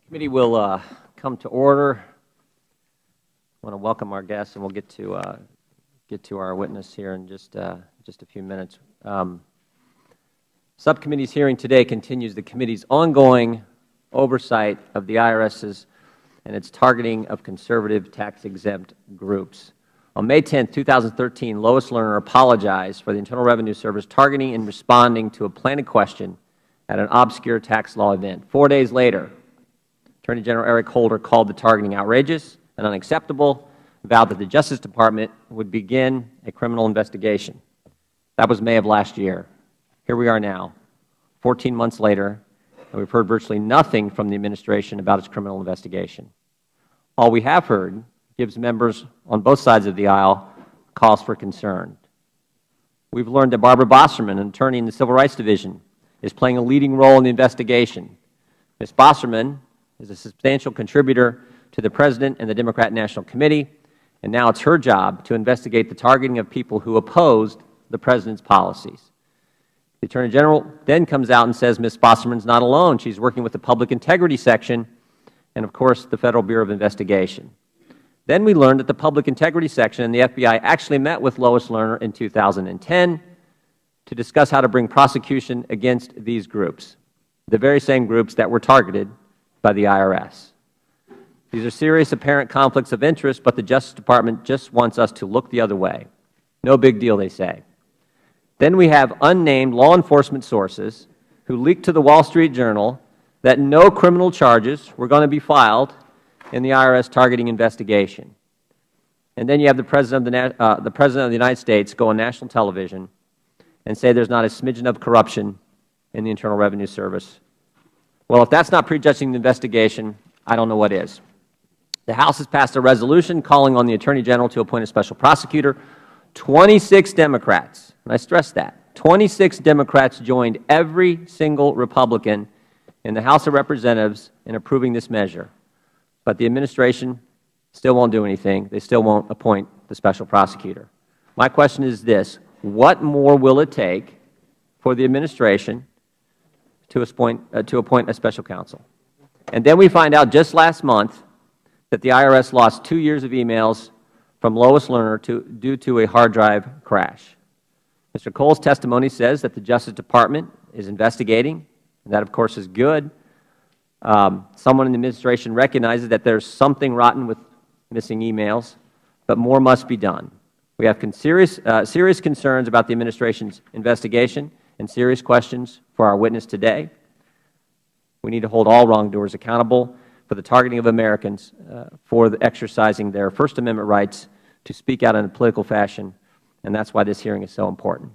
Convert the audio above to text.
Committee will come to order. I want to welcome our guests, and we'll get to our witness here in just a few minutes. Subcommittee's hearing today continues the committee's ongoing oversight of the IRS's and its targeting of conservative tax-exempt groups. On May 10, 2013, Lois Lerner apologized for the Internal Revenue Service targeting and responding to a planted question at an obscure tax law event. 4 days later, Attorney General Eric Holder called the targeting outrageous and unacceptable, vowed that the Justice Department would begin a criminal investigation. That was May of last year. Here we are now, 14 months later, and we've heard virtually nothing from the administration about its criminal investigation. All we have heard gives members on both sides of the aisle cause for concern. We've learned that Barbara Bosserman, an attorney in the Civil Rights Division, is playing a leading role in the investigation. Ms. Bosserman is a substantial contributor to the President and the Democrat National Committee, and now it's her job to investigate the targeting of people who opposed the President's policies. The Attorney General then comes out and says Ms. Bosserman's not alone. She's working with the Public Integrity Section and, of course, the Federal Bureau of Investigation. Then we learned that the Public Integrity Section and the FBI actually met with Lois Lerner in 2010 to discuss how to bring prosecution against these groups, the very same groups that were targeted by the IRS. These are serious apparent conflicts of interest, but the Justice Department just wants us to look the other way. No big deal, they say. Then we have unnamed law enforcement sources who leaked to the Wall Street Journal that no criminal charges were going to be filed in the IRS targeting investigation. And then you have the President of the United States go on national television and say there's not a smidgen of corruption in the Internal Revenue Service. Well, if that's not prejudging the investigation, I don't know what is. The House has passed a resolution calling on the Attorney General to appoint a special prosecutor. 26 Democrats, and I stress that, 26 Democrats joined every single Republican in the House of Representatives in approving this measure. But the administration still won't do anything. They still won't appoint the special prosecutor. My question is this: what more will it take for the administration to appoint a special counsel? And then we find out just last month that the IRS lost 2 years of emails from Lois Lerner due to a hard drive crash. Mr. Cole's testimony says that the Justice Department is investigating, and that, of course, is good. Someone in the administration recognizes that there's something rotten with missing emails, but more must be done. We have serious concerns about the administration's investigation and serious questions for our witness today. We need to hold all wrongdoers accountable for the targeting of Americans for exercising their First Amendment rights to speak out in a political fashion, and that's why this hearing is so important.